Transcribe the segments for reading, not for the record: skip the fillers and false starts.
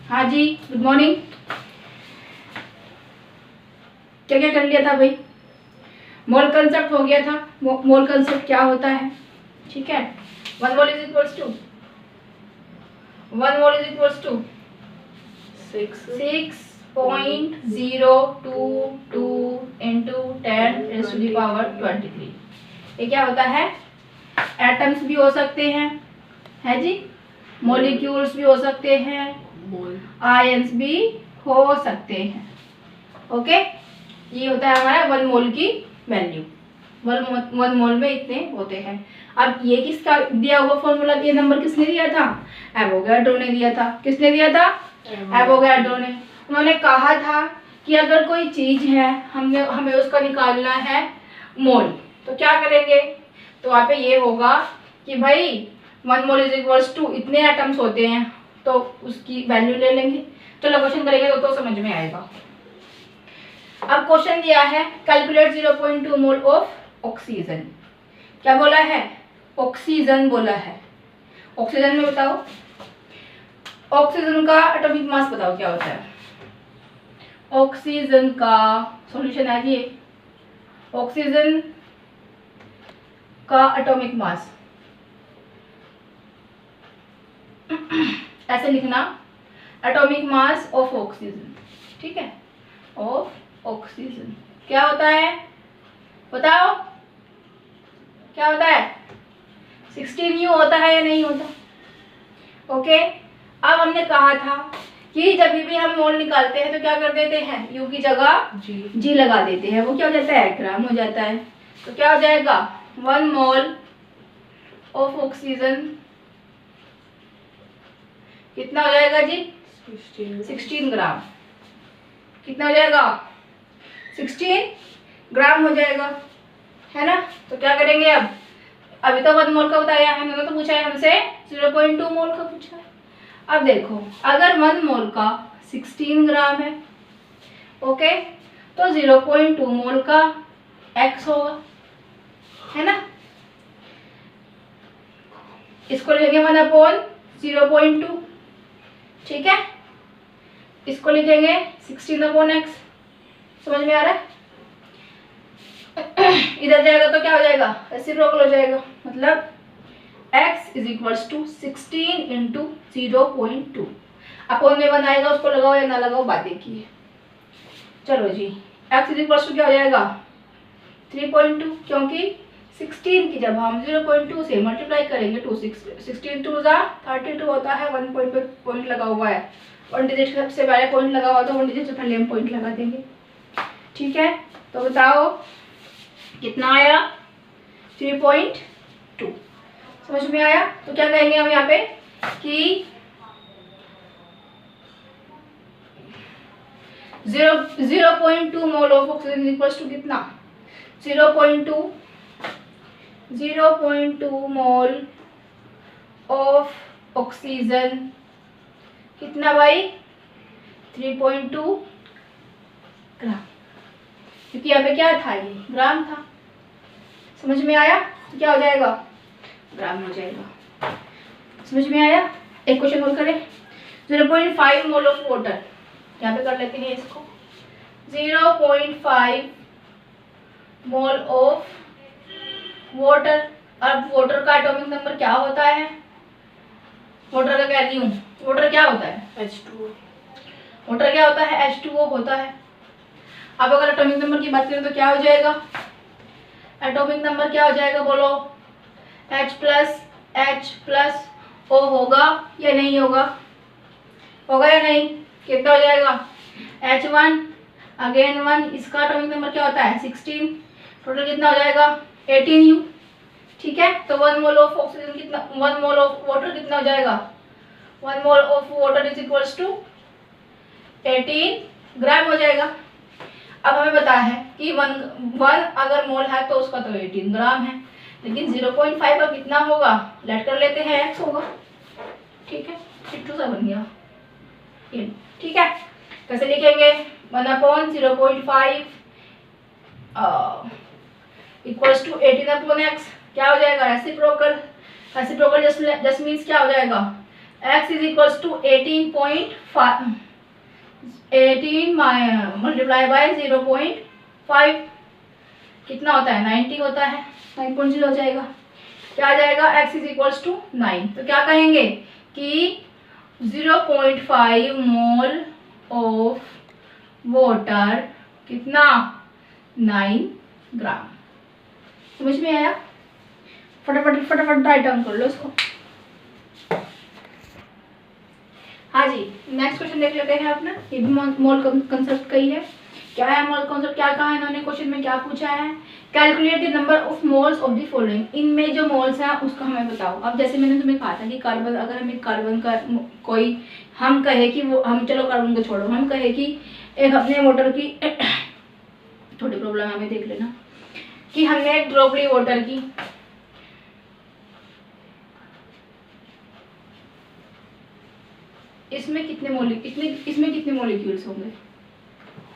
हाँ जी, good morning. क्या क्या कर लिया था भाई? मोल कंसेप्ट हो गया था। मोल कंसेप्ट क्या होता है? ठीक है, 1 mole is equals to 6.022 into 10⁻23। ये क्या होता है? एटम्स भी हो सकते हैं, है जी, मॉलिक्यूल्स भी हो सकते हैं, आयंस भी हो सकते हैं। ओके, ये होता है हमारा 1 मोल की वैल्यू। 1 मोल में इतने होते हैं। अब ये किसका दिया हुआ फॉर्मूला, ये नंबर किसने दिया था? एवोगाड्रो ने दिया था। किसने दिया था? एवोगाड्रो ने। उन्होंने कहा था कि अगर कोई चीज है, हमें उसका निकालना है मोल, तो क्या करेंगे? तो वहाँ पे ये होगा कि भाई 1 मोल इज इक्वल्स टू इतने एटम्स होते हैं, तो उसकी वैल्यू ले लेंगे। चलो क्वेश्चन करेंगे तो समझ में आएगा। अब क्वेश्चन दिया है, कैलकुलेट 0.2 मोल ऑफ ऑक्सीजन। क्या बोला है? ऑक्सीजन बोला है। ऑक्सीजन में बताओ, ऑक्सीजन का एटॉमिक मास बताओ क्या होता है? ऑक्सीजन का सॉल्यूशन है ये। ऑक्सीजन का एटॉमिक मास ऐसे लिखना, एटॉमिक मास ऑफ ऑक्सीजन। ठीक है, ऑफ ऑक्सीजन क्या होता है बताओ? क्या होता है? 16U होता है या नहीं होता? ओके, अब हमने कहा था कि जब भी हम मोल निकालते हैं तो क्या कर देते हैं? U की जगह G लगा देते हैं। वो क्या हो जाता है? ग्राम हो जाता है। तो क्या हो जाएगा? 1 मोल ऑफ ऑक्सीजन कितना हो जाएगा जी? 16 ग्राम। कितना हो जाएगा? 16 ग्राम हो जाएगा, है ना? तो क्या करेंगे अब? अभी तो 1 मोल का बताया है, मैंने तो पूछा है हमसे 0.2 मोल का पूछा है। अब देखो, अगर 1 मोल का 16 ग्राम है, ओके, तो 0.2 मोल का x होगा, है ना? इसको लिखेंगे 1/0.2। ठीक है, इसको लिखेंगे 16/x। समझ में आ रहा है? इधर जाएगा तो क्या हो जाएगा? रेसिप्रोकल हो जाएगा। मतलब x is equals to 16 into 0.2। Upon में बनाएगा, उसको लगाओ या ना लगाओ बात देखिए। चलो जी, x इज इक्वल्स टू क्या हो जाएगा? 3.2, क्योंकि 16 की जब हम 0.2 से मल्टीप्लाई करेंगे, 16 2 32 होता है। 1 पॉइंट पे पॉइंट लगा हुआ है, 1 डिजिट सबसे पहले पॉइंट लगा हुआ, तो 1 डिजिट से पहले हम पॉइंट लगा देंगे। ठीक है, तो बताओ कितना आया? 3.2। समझ में आया? तो क्या कहेंगे हम यहाँ पे कि 0.2 mole of oxygen equals to कितना? 0.2 मोल ऑफ ऑक्सीजन कितना भाई? 3.2 ग्राम, क्योंकि यहाँ पे क्या था? ये ग्राम था। समझ में आया? तो क्या हो जाएगा? ग्राम हो जाएगा। समझ में आया? एक क्वेश्चन और करें। 0.5 मोल ऑफ वाटर, यहाँ पे कर लेते हैं इसको। 0.5 मोल ऑफ वाटर। अब वाटर का एटॉमिक नंबर क्या होता है? वाटर का कह रही हूँ, वाटर क्या होता है? H2O। वाटर क्या होता है? H2O होता है। अब अगर एटॉमिक नंबर की बात करें तो क्या हो जाएगा? एटॉमिक नंबर क्या हो जाएगा बोलो? H+O होगा या नहीं होगा? होगा या नहीं? कितना हो जाएगा? H1 अगेन 1, इसका एटॉमिक नंबर क्या होता है? 16। टोटल कितना हो जाएगा? 18U। ठीक है, तो 1 मोल ऑफ ऑक्सीजन कितना, 1 मोल ऑफ वाटर कितना हो जाएगा? 1 mole of water is equals to 18 gram हो जाएगा। अब हमें पता है कि 1 अगर मोल है तो उसका तो 18 ग्राम है, लेकिन 0.5 का कितना होगा? लेट कर लेते हैं, x होगा। ठीक है, 2 सा बन गया। ठीक है, कैसे लिखेंगे? 1/0.5 इक्वल्स टू 18/x। क्या हो जाएगा? रेसिप्रोकल। रेसिप्रोकल जस्ट मीन्स क्या हो जाएगा? x is equals to 18 multiply by 0.5 कितना होता है 90 होता है 9.0 हो जाएगा। क्या आ जाएगा x इज इक्वल्स टू 9। तो क्या कहेंगे कि 0.5 मोल ऑफ वाटर कितना 9 ग्राम। समझ में आया? फटाफट फटाफट राइट डाउन कर लो इसको। हाँ जी, नेक्स्ट क्वेश्चन देख लेते हैं अपना। ये भी मोल कंसेप्ट का ही है। क्या है मोल कंसेप्ट, क्या कहा है इन्होंने, क्वेश्चन में क्या पूछा है? Calculate the number of moles of the following. इनमें जो मोल्स हैं उसको हमें बताओ। अब जैसे मैंने तुम्हें कहा था कि कार्बन, अगर हमें कार्बन का कोई हम कहे कि वो, हम चलो कार्बन को छोड़ो, हम कहे कि एक अपने वाटर की थोड़ी प्रॉब्लम हमें देख लेना कि हमने एक ड्रॉप ली वाटर की, इसमें कितने मॉलिक्यूल्स होंगे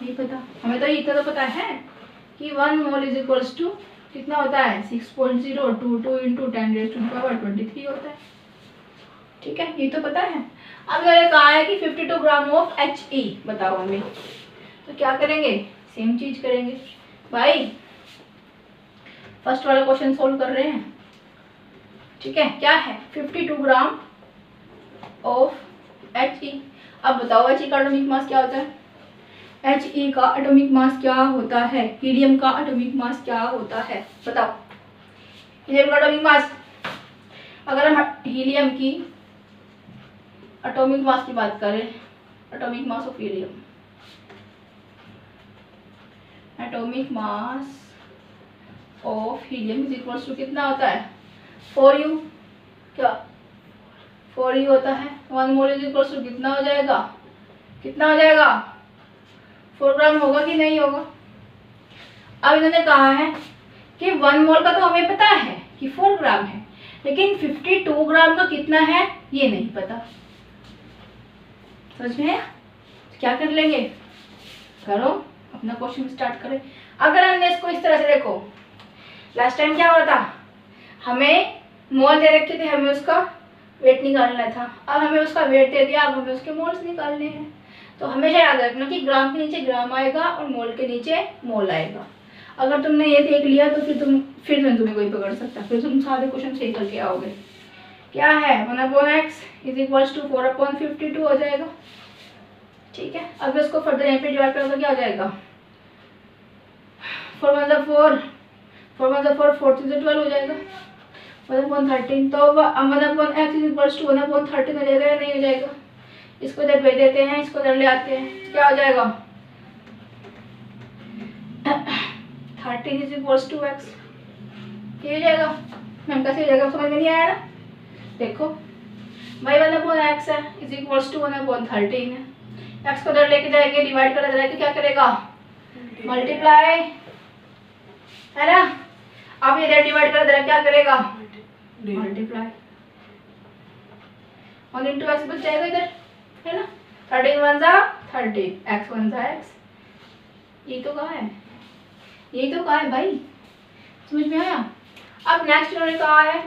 नहीं पता हमें। तो इतना तो पता है कि 1 मोल इज इक्वल्स टू कितना होता है 6.022 इंटू 10⁻23 होता है। ठीक है, ये तो पता है। अब मैंने कहा है कि 52 ग्राम ऑफ He बताओ हमें, तो क्या करेंगे सेम चीज करेंगे भाई। फर्स्ट वाला क्वेश्चन सोल्व कर रहे हैं। ठीक है, क्या है 52 ग्राम ऑफ He। अब बताओ He का एटॉमिक मास क्या होता है? He का एटॉमिक मास क्या होता है? हीलियम का एटॉमिक मास क्या होता है बताओ? हीलियम का एटॉमिक मास, अगर हम हीलियम की एटॉमिक मास की बात करें, atomic mass of helium, atomic mass of helium is equals to कितना होता है 4U। क्या 4U होता है। 1 मोल इज इक्वल्स टू कितना हो जाएगा 4 ग्राम होगा कि नहीं होगा? अब इन्होंने कहा है कि 1 मोल का तो हमें पता है कि 4 ग्राम है, लेकिन 52 ग्राम का कितना है ये नहीं पता। समझ में है? क्या कर लेंगे, करो अपना क्वेश्चन स्टार्ट करें। अगर हमने इसको इस तरह से देखो, लास्ट टाइम क्या हुआ था, हमें मोल दे रखे थे, हमें उसका वेट निकालना था। अब हमें उसका वेट दे दिया, अब हमें उसके मोल्स निकालने हैं। तो हमेशा याद रखना कि ग्राम के नीचे ग्राम आएगा और मोल के नीचे मोल आएगा। अगर तुमने ये देख लिया तो फिर तुम्हें कोई पकड़ सकता, फिर तुम सारे क्वेश्चन सही करके आओगे। क्या है 1/x इज इक्वल्स टू 4/52 हो जाएगा। ठीक है, अब इसको फर्दर यहाँ पे डिवाइड करोगे क्या हो जाएगा 4 1 4 4 1 4 4 3 12 हो जाएगा 1/13। तो 1/x इज इक्वल्स टू 1/13 हो जाएगा या नहीं हो जाएगा? इसको इधर भेज देते हैं, इसको इधर ले आते हैं, क्या हो जाएगा 13 इज इक्वल्स टू x। ये हो जाएगा मैम, कैसे हो जाएगा समझ में नहीं आया ना? देखो भाई 1/x है इज इक्वल्स टू 1/13 है। x को इधर लेके जाएंगे, डिवाइड करा जाएगा, क्या करेगा मल्टीप्लाई, है ना? अब इधर डिवाइड करा जाएगा, क्या करेगा मल्टीप्लाई, 1 इंटू एक्स बच जाएगा इधर, है ना? 13 1 जा 13, x 1 जा x। यही तो कहा है भाई, समझ में आया? अब नेक्स्ट इन्होंने कहा है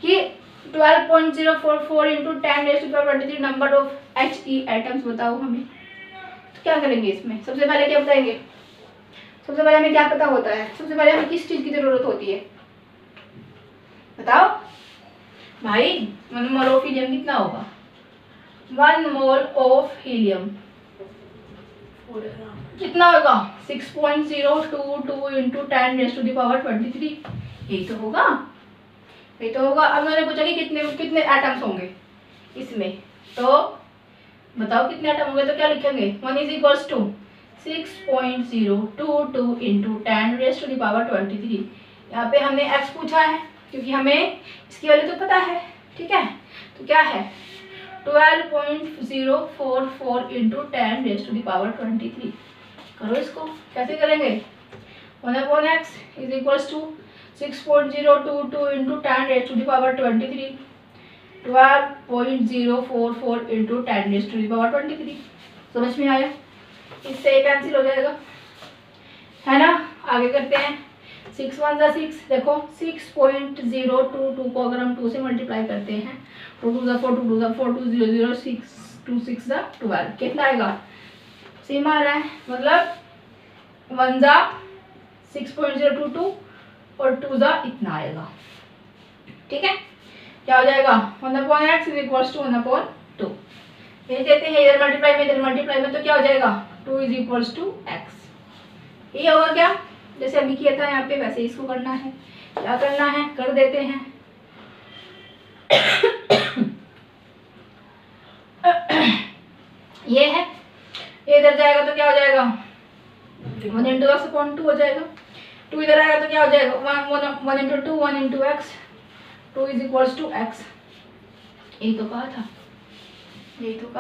कि 12.044 into 10⁻23 number of He atoms बताओ हमें। तो क्या करेंगे इसमें? सबसे पहले क्या बताएंगे? सबसे पहले हमें क्या पता होता है? सबसे पहले हमें किस चीज की जरूरत होती है बताओ भाई? 1 मोल ऑफ हीलियम कितना होगा? 1 मोल ऑफ हीलियम कितना होगा 6.022 इंटू 10⁻23। यही तो होगा। अब मैंने पूछा कि कितने एटम्स होंगे इसमें, तो बताओ कितने एटम होंगे। तो क्या लिखेंगे 1 इज इक्वल्स टू 6.022 इंटू 10⁻23। यहाँ पे हमने x पूछा है क्योंकि हमें इसकी वैल्यू तो पता है। ठीक है, तो क्या है 12.044 इंटू 10⁻23। करो इसको, कैसे करेंगे 1/x is equals to 6.022 into 10⁻23, 12.044 into 10⁻23। समझ में आया? इससे एक कैंसिल हो जाएगा, है ना? आगे करते हैं। 6 1 जा 6, देखो 6.022 को अगर हम 2 से मल्टीप्लाई करते हैं, 2 2 जा 4, 2 2 जा 4, 2 0 0 6, 2 6 जा 12, कितना आएगा? सेम आ रहा है, मतलब 1 जा 6.022 और 2 जा इतना आएगा। ठीक है, क्या हो जाएगा? 1/x is equals to 1/2। ये देते हैं इधर मल्टीप्लाई में, तो क्या हो जाएगा? 2 इज इक्वल्स टू x। ये होगा क्या? जैसे अभी किया था यहाँ पे, वैसे इसको करना है। क्या करना है, कर देते हैं। ये है, ये इधर जाएगा तो क्या हो जाएगा? 1 इंटू एक्स अपॉन 2 हो जाएगा। 2 इधर आएगा तो क्या हो जाएगा? 1 into 2, 1 into x, 2 is equals to x. यही तो कहा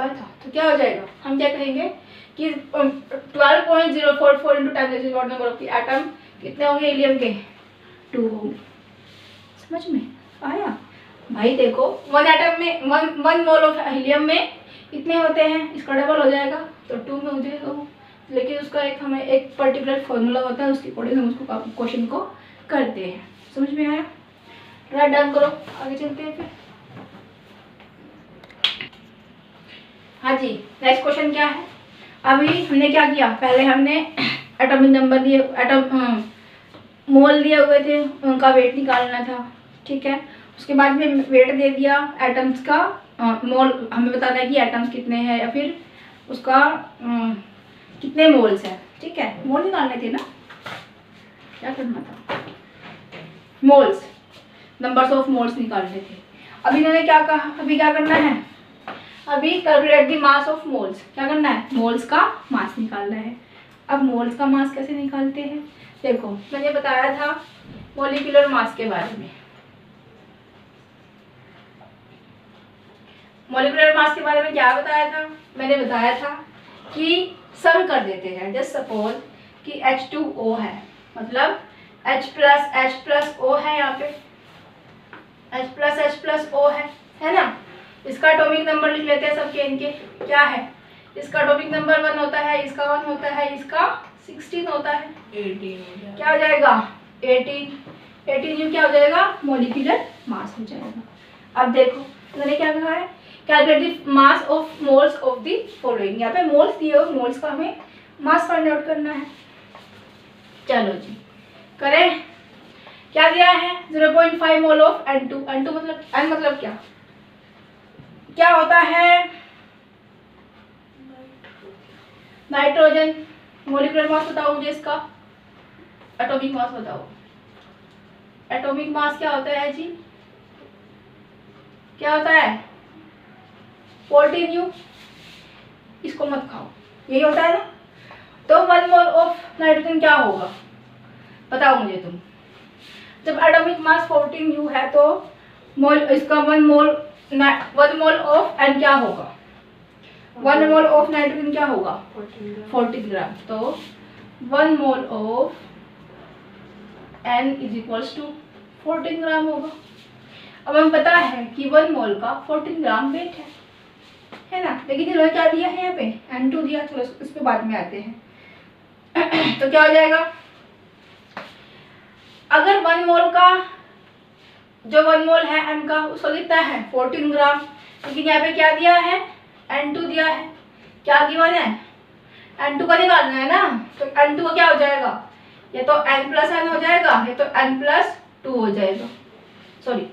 था, तो क्या हो जाएगा? हम क्या कहेंगे कि 12.044 into 10 number of the atom कितने होंगे हीलियम के? 2 होंगे। समझ में आया भाई? देखो 1 एटम में 1 मोल ऑफ हीलियम में कितने होते हैं? इसका डबल हो जाएगा तो 2 में हो जाएगा। लेकिन उसका हमें एक पर्टिकुलर फॉर्मूला होता है, उसके अकॉर्डिंग हम उसको क्वेश्चन को करते हैं। समझ में आया? राइट डन करो, आगे चलते हैं फिर। हाँ जी, नेक्स्ट क्वेश्चन क्या है? अभी हमने क्या किया? पहले हमने एटॉमिक नंबर दिए, मोल दिए हुए थे, उनका वेट निकालना था। ठीक है, उसके बाद में वेट दे दिया एटम्स का, मोल हमें बताना है कि एटम्स कितने हैं या फिर उसका कितने मोल्स है। ठीक है, मोल निकालने थे ना, क्या करना था? मोल्स, नंबर्स ऑफ मोल्स निकालने थे। अभी इन्होंने क्या कहा? अभी क्या करना है? अभी calculate the mass of moles. क्या करना है? मोल्स का मास निकालना है। अब मोल्स का मास कैसे निकालते हैं? देखो मैंने बताया था मॉलिक्यूलर मास के बारे में। मॉलिक्यूलर मास के बारे में क्या बताया था? मैंने बताया था कि सम कर देते हैं। जस्ट सपोज कि H2O है, मतलब H प्लस O है, यहाँ पे H प्लस O है ना? इसका एटॉमिक नंबर लिख लेते हैं सबके इनके। क्या है? इसका एटॉमिक नंबर 1 होता है, इसका 1 होता है, इसका 16 होता है, 18 क्या हो जाएगा? 18 क्या हो जाएगा? मॉलिक्यूलर मास हो जाएगा। अब देखो मैंने क्या कहा है? Calculate the mass of moles of the following. यहाँ पे मोल्स दिए हुए, मोल्स का हमें मास फाइंड आउट करना है। चलो जी करें। क्या दिया है? 0.5 मोल ऑफ N2। N2 मतलब N मतलब क्या होता है? नाइट्रोजन। मॉलिक्यूलर मास बताओ मुझे इसका, एटॉमिक मास बताओ। एटॉमिक मास क्या होता है जी? क्या होता है? 14U। इसको मत खाओ, यही होता है ना? तो 1 मोल ऑफ नाइट्रोजन क्या होगा बताओ मुझे तुम। जब एटॉमिक मास 14U है तो मोल, इसका 1 मोल ऑफ N क्या होगा? 1 मोल ऑफ नाइट्रोजन क्या होगा? 14 ग्राम। तो 1 mole of N is equals to 14 gram होगा। अब हमें पता है कि 1 मोल का 14 ग्राम वेट है ना? लेकिन इन्होंने क्या दिया है यहाँ पे? N2 दिया। चलो इस पे बाद में आते हैं। तो क्या हो जाएगा? अगर 1 मोल का, जो 1 मोल है N का, उसको कितना है? 14 ग्राम। लेकिन यहाँ पे क्या दिया है? N2 दिया है। क्या गिवन है? N2 का निकालना है ना, तो N2 का क्या हो जाएगा? ये तो N प्लस N हो जाएगा, ये तो N प्लस 2 हो जाएगा। सॉरी,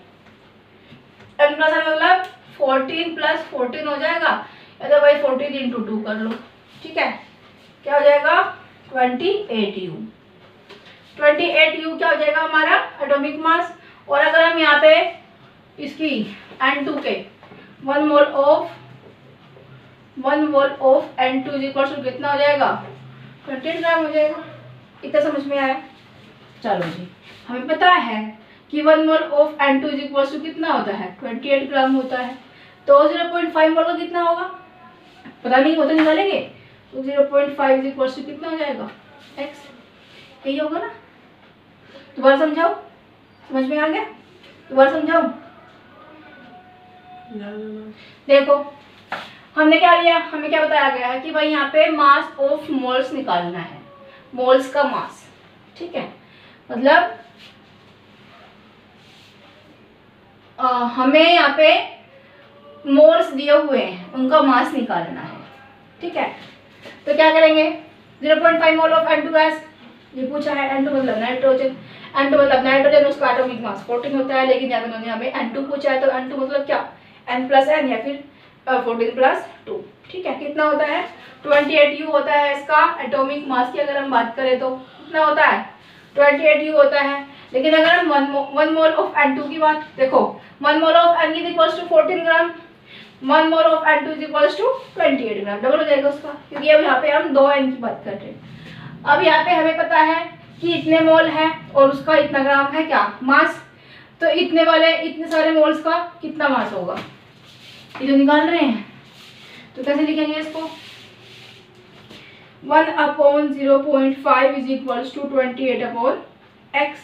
N प्लस N मतलब 14 प्लस 14 हो जाएगा, या तो भाई 14 इंटू 2 कर लो। ठीक है, क्या हो जाएगा? 28U। 28U क्या हो जाएगा हमारा एटॉमिक मास। और अगर हम यहाँ पे इसकी N2 के 1 mole of N2 equal to कितना हो जाएगा? 28 ग्राम हो जाएगा। इतना समझ में आया? चलो जी, हमें पता है कि 1 mole of N2 equal to कितना होता है? 28 ग्राम होता है। तो 0.5 मोल का कितना होगा पता नहीं, वो तो निकालेंगे। तो 0.5 इक्वल टू कितना हो जाएगा? x। यही होगा ना? दोबारा समझाओ, समझ में आ गया? दोबारा समझाओ। देखो हमने क्या लिया, हमें क्या बताया गया है कि भाई यहाँ पे मास ऑफ मोल्स निकालना है, मोल्स का मास। ठीक है, मतलब हमें यहाँ पे मोल्स दिए हुए हैं, उनका मास निकालना है, ठीक है। तो क्या करेंगे, 0.5 मोल ऑफ N2 गैस, ये पूछा है। N2 मतलब नाइट्रोजन, N2 मतलब नाइट्रोजन, उसका एटॉमिक मास 14 होता है, लेकिन यहाँ पे उन्होंने हमें N2 पूछा है, तो N2 मतलब क्या, N प्लस N या फिर 14 प्लस 2, ठीक है। कितना होता है, 28U होता है इसका एटॉमिक मास की अगर हम बात करें तो कितना होता है, 28U होता है। लेकिन अगर हम 1 मोल ऑफ N2 की बात, देखो 1 mole of N is equals to 14 gram, 1 mole of N2 is equals to 28 gram, double हो जाएगा उसका, क्योंकि अब यहाँ पे हम 2 N की बात कर रहे हैं। अब यहाँ पे हमें पता है कि इतने मोल है और उसका इतना ग्राम है क्या, मास। तो इतने वाले इतने सारे मोल्स का कितना मास होगा, ये जो निकाल रहे हैं, तो कैसे लिखेंगे इसको, 1/0.5 इज इक्वल्स टू 28/x।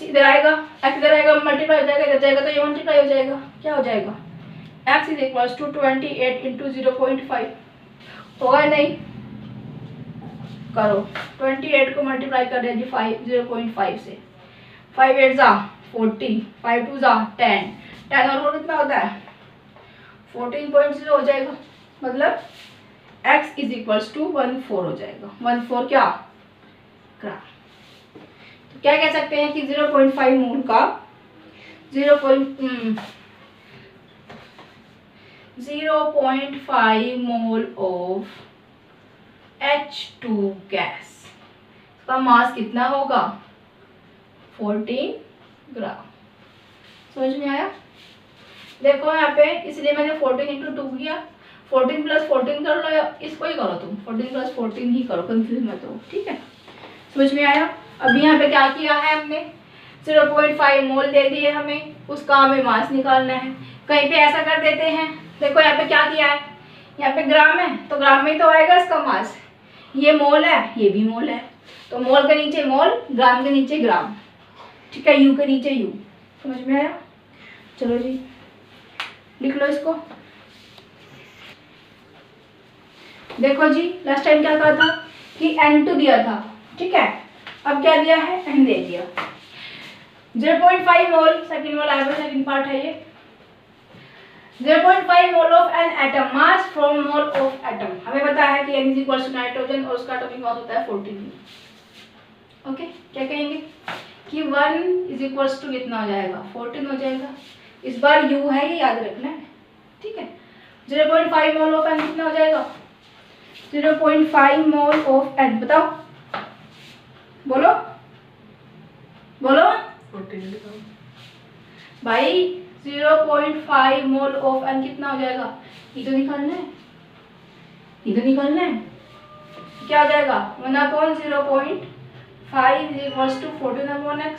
इधर आएगा, x इधर आएगा, मल्टीप्लाई हो जाएगा, इधर जाएगा तो ये मल्टीप्लाई हो जाएगा, क्या हो जाएगा, x is equals to 28 into 0.5, होगा नहीं, करो 28 को मल्टीप्लाई कर दीजिए 0.5 से, 5 8 जा 40, 5 2 जा 10, 10 और 4 कितना होता है 14.0 हो जाएगा, मतलब x इज इक्वल्स टू 14 हो जाएगा, 14 क्या ग्राम। तो क्या कह सकते हैं कि 0.5 मोल का 0.5 मोल ऑफ H2 गैस का मास कितना होगा, 14 ग्राम। समझ में आया, देखो यहाँ पे इसलिए मैंने 14 इंटू 2 किया, 14 प्लस 14 कर लो या इसको ही करो तुम, 14 प्लस 14 ही करो, कंफ्यूज मत हो, ठीक है। समझ में आया। अभी यहाँ पे क्या किया है हमने, 0.5 मोल दे दिए हमें, उसका हमें मास निकालना है। कहीं पे ऐसा कर देते हैं, देखो यहाँ पे क्या किया है, यहाँ पे ग्राम है तो ग्राम में ही तो आएगा इसका मास, ये मोल है ये भी मोल है, तो मोल के नीचे मोल, ग्राम के नीचे ग्राम, ठीक है, यू के नीचे यू। समझ में आया, चलो जी लिख लो इसको। देखो जी लास्ट टाइम क्या कहा था कि N2 दिया था, ठीक है, अब क्या दिया है, N दे दिया। 0.5 मोल, सेकंड मोल आया, सेकंड पार्ट है ये, 0.5 mole of N atom, mass from mole of atom. हमें पता है कि N is equal to nitrogen और उसका एटॉमिक मास होता है 14। ओके, क्या कहेंगे कि 1 इज इक्वल टू कितना हो जाएगा, 14 हो जाएगा। इस बार U है, ये याद रखना है, ठीक है। 0.5 मोल ऑफ N कितना हो जाएगा, 0.5 मोल ऑफ N, बताओ बोलो बोलो 14 भाई, 0.5 मोल ऑफ N कितना हो जाएगा, ये तो निकालना है, ये तो निकालना है, क्या हो जाएगा 1/0.5 इज इक्वल्स टू 14/x,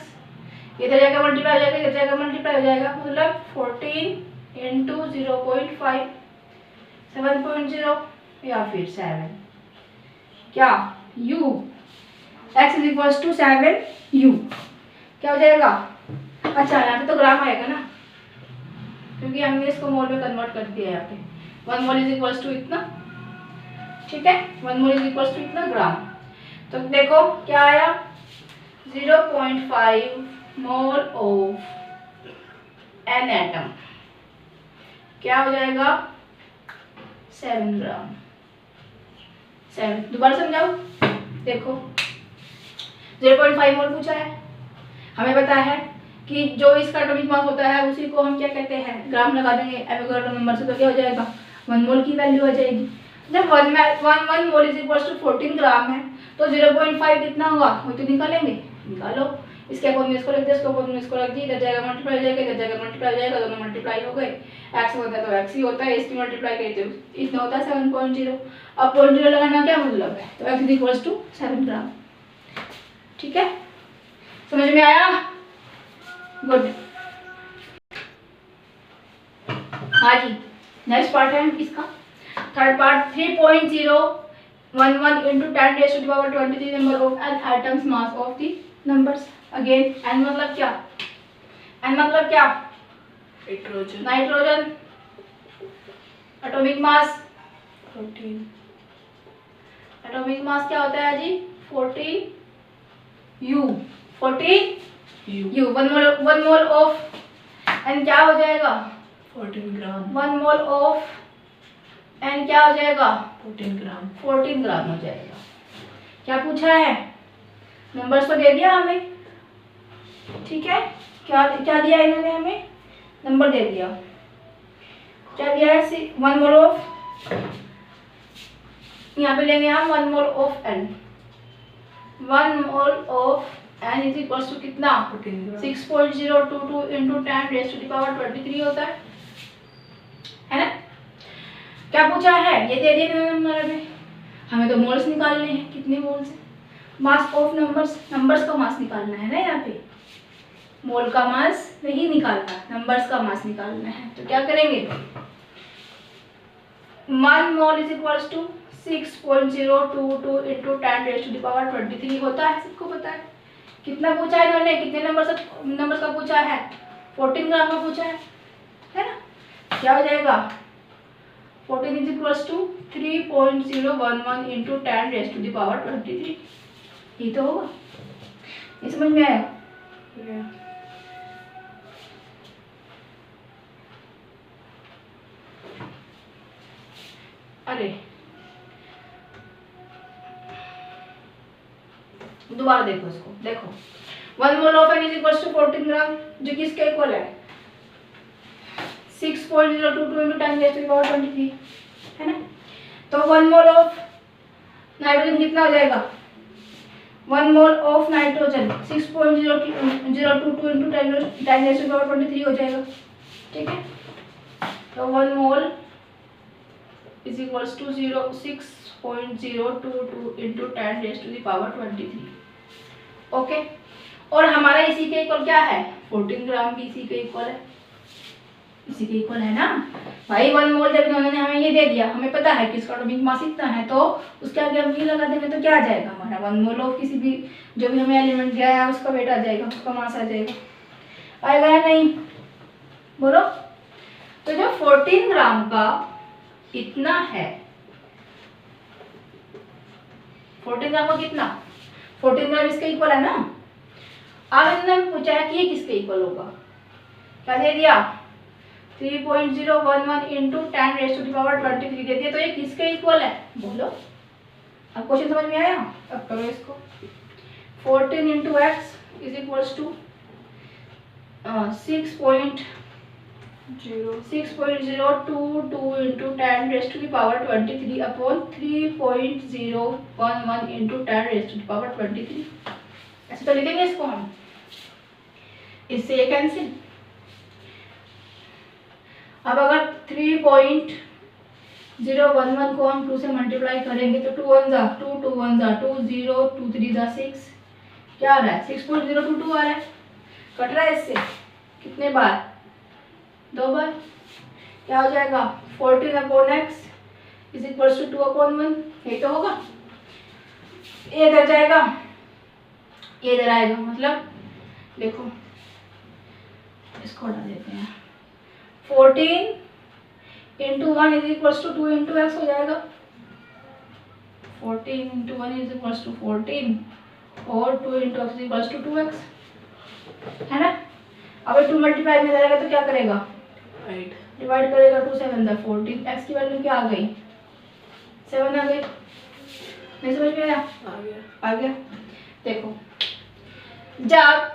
इधर जाएगा मल्टीप्लाई हो जाएगा, इधर जाएगा मल्टीप्लाई हो जाएगा, मतलब 14 इंटू 0.5 7.0 या फिर 7, क्या u, x is equals to 7u, क्या हो जाएगा। अच्छा यहाँ पे तो ग्राम आएगा ना, क्योंकि हमने इसको मोल में कन्वर्ट कर दिया यहाँ पे, 1 मोल इज इक्वल्स टू इतना, ठीक है, 1 मोल इज इक्वल्स टू इतना ग्राम। तो देखो क्या आया, 0.5 मोल ऑफ एन एटम, क्या हो जाएगा 7 ग्राम। 7, दोबारा समझाओ, देखो 0.5 मोल पूछा है, हमें पता है कि जो इसका एटॉमिक मास होता है उसी को हम क्या कहते हैं, ग्राम लगा देंगे एवोगाड्रो नंबर से, तो क्या हो जाएगा 1 मोल की वैल्यू आ जाएगी। जब 1 मोल इज इक्वल टू 14 ग्राम है, तो 0.5 कितना होगा, वो तो निकालेंगे, निकालो, इसके अपोन में इसको रख दिया, इसको अपोन में इसको रख दिया, इधर जाएगा मल्टीप्लाई हो जाएगा, इधर जाएगा मल्टीप्लाई हो जाएगा, दोनों मल्टीप्लाई हो गए, x होता है तो x ही होता है, इसकी मल्टीप्लाई करें तो इतना होता है 7.0। अब 0.0 लगाना क्या मतलब है, तो x इज इक्वल टू 7 ग्राम, ठीक है, समझ में आया, गुड। हाँ जी, नेक्स्ट पार्ट है इसका third part, 3.011 into 10 raised to the power 23 number of n atoms mass of the numbers। Again n मतलब क्या, n मतलब क्या, nitrogen, atomic mass 14, atomic mass क्या होता है जी 14 u, 14 U U। 1 mole of N क्या हो जाएगा? 14 ग्राम 1 मोल ऑफ एन क्या हो जाएगा? 14 ग्राम 14 ग्राम हो जाएगा। क्या पूछा है? नंबर्स तो दे दिया हमें, ठीक है। क्या क्या दिया इन्होंने हमें? नंबर दे दिया। क्या दिया है? 1 मोल ऑफ, यहाँ पे लेंगे हम 1 mole of N. 1 mole of N is equal to कितना? 14 ग्राम 6.022 इंटू 10⁻³ होता है ना। क्या पूछा है? ये दे दिया इन्होंने हमें, हमें तो मोल्स निकालने हैं, कितने मोल्स हैं। मास ऑफ नंबर्स, नंबर्स का मास निकालना है ना, यहाँ पे मोल का मास नहीं निकालना, नंबर्स का मास निकालना है। तो क्या करेंगे? 1 mole is equals to 6.022 into 10⁻³ होता है, सबको पता है। कितना पूछा है इन्होंने? कितने नंबर्स का पूछा है? 14 ग्राम का पूछा है ना। क्या हो जाएगा? 14 इज इक्वल्स टू 3.011 इंटू 10⁻³3। ये तो होगा। ये समझ में आया? Yeah. अरे दोबारा देखो इसको, देखो 1 mole of N is equal to 14 gram, जो किसके इक्वल है? 6.022 इंटू 10⁻³ है ना। तो 1 मोल ऑफ नाइट्रोजन कितना हो जाएगा? 1 मोल ऑफ नाइट्रोजन 6.022 इंटू 10⁻³ हो जाएगा, ठीक है। तो 1 mole is equals to 6.022 into 10⁻³। Okay, और हमारा इसी के इक्वल क्या है? 14 ग्राम भी इसी के इक्वल है, इसी के इक्वल है ना भाई। 1 मोल जब इन्होंने हमें ये दे दिया, हमें पता है कि इसका एटॉमिक मास इतना है, तो उसके आगे हम ये लगा देंगे तो क्या आ जाएगा हमारा? 1 मोल ऑफ किसी भी जो भी हमें एलिमेंट दिया है उसका वेट आ जाएगा, उसका मास आ जाएगा। आएगा या नहीं? बोलो। तो जो 14 ग्राम का इतना है, 14 ग्राम का कितना? 14 ग्राम इसके इक्वल है ना। अब इन्होंने पूछा है कि ये किसके इक्वल होगा। क्या दे दिया? 3.011 इंटू 10⁻³ दे दिया। तो ये किसके इक्वल है? बोलो। अब क्वेश्चन समझ में आया? अब करो इसको। 14 into x is equals to 6.022 into 10⁻³ upon 3.011 into 10⁻³। ऐसे तो लिखेंगे इसको हम, इससे ये कैंसिल। अब अगर 3.011 को हम 2 से मल्टीप्लाई करेंगे तो 2 1 जा 2, 2 1 जा 2, 0 2 3 जा 6, क्या आ रहा है? 6.022 आ रहा है। कट रहा है इससे कितने बार? 2 बार। क्या हो जाएगा? 14 upon x is equals to 2 upon 1। यही तो होगा। ये इधर जाएगा, ये इधर आएगा, मतलब देखो इसको हटा देते हैं। 14 into 1 is equals to 2 into x हो जाएगा। 14 इंटू 1 इज इक्वल्स टू 14 और 2 into x is equals to 2x, है ना। अब 2 मल्टीप्लाई में जाएगा तो क्या करेगा? डिवाइड करेगा। 2 7 जा 14, एक्स की वैल्यू क्या आ गई? 7 आ गई। नहीं समझ में आया? आ गया। देखो जब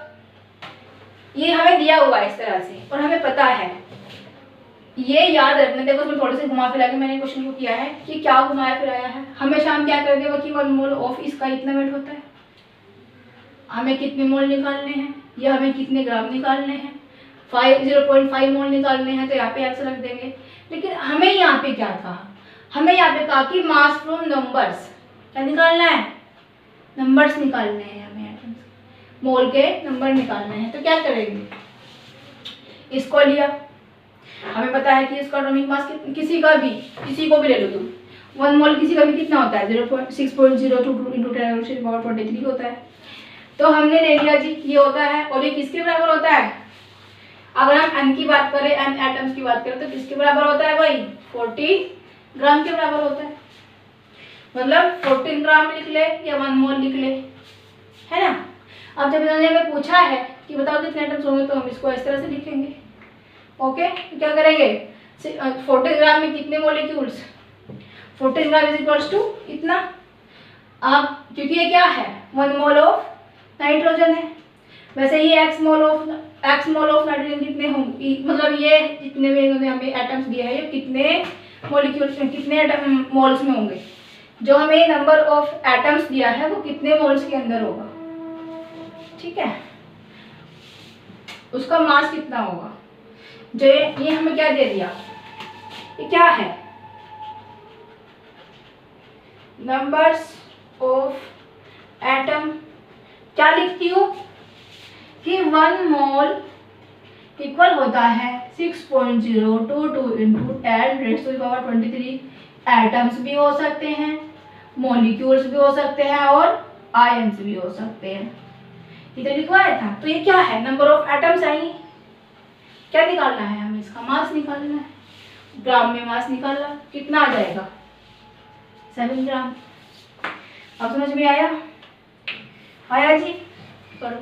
ये हमें दिया हुआ है इस तरह से और हमें पता है, ये याद रखना। देखो इसमें थोड़े से घुमा फिरा के मैंने क्वेश्चन को किया है कि क्या घुमाया फिराया है। हमेशा हम क्या करते हैं कि 1 मोल ऑफ इसका इतना वेट होता है, हमें कितने मोल निकालने हैं या हमें कितने ग्राम निकालने हैं। 0.5 मोल निकालने हैं तो यहाँ पे आंसर रख देंगे। लेकिन हमें यहाँ पे क्या कहा? हमें यहाँ पे कहा कि मास फ्रॉम नंबर्स। क्या निकालना है? नंबर्स निकालने हैं हमें, मोल के नंबर निकालने हैं। तो क्या करेंगे? इसको लिया, हमें पता है कि इसका एटॉमिक मास किसी को भी ले लो तुम, 1 मोल किसी का भी कितना होता है? 6.022 इंटू 10⁻³ होता है। तो हमने ले लिया जी, ये होता है। और ये किसके बराबर होता है? अगर हम एन की बात करें, एन एटम्स की बात करें, तो किसके बराबर होता है भाई? 14 ग्राम के बराबर होता है। मतलब 14 ग्राम लिख ले या 1 मोल लिख ले, है ना। अब जब इन्होंने हमें पूछा है कि बताओ कितने एटम्स होंगे, तो हम इसको इस तरह से लिखेंगे। ओके, तो क्या करेंगे, 14 ग्राम में कितने molecules, 14 gram is equals to इतना। अब क्योंकि ये क्या है, 1 मोल ऑफ नाइट्रोजन है, वैसे ही x मोल ऑफ नाइट्रोजन कितने होंगे, मतलब ये जितने भी इन्होंने हमें एटम्स दिए हैं, ये कितने मॉलिक्यूल्स कितने मोल्स में होंगे। जो हमें नंबर ऑफ एटम्स दिया है वो कितने मोल्स के अंदर होगा, ठीक है, उसका मास कितना होगा। जो ये हमें क्या दे दिया, ये क्या है, नंबर्स ऑफ एटम। क्या लिखती हूँ कि 1 मोल इक्वल होता है 6.022 इंटू 10⁻23। एटम्स भी हो सकते हैं, मॉलिक्यूल्स भी हो सकते हैं और आयंस भी हो सकते हैं। ये तो लिखवाया था। तो ये क्या है, नंबर ऑफ एटम्स आई। क्या निकालना है हमें, इसका मास निकालना है। ग्राम में मास निकाला, कितना आ जाएगा, 7 ग्राम। अब समझ में आया जी, करो।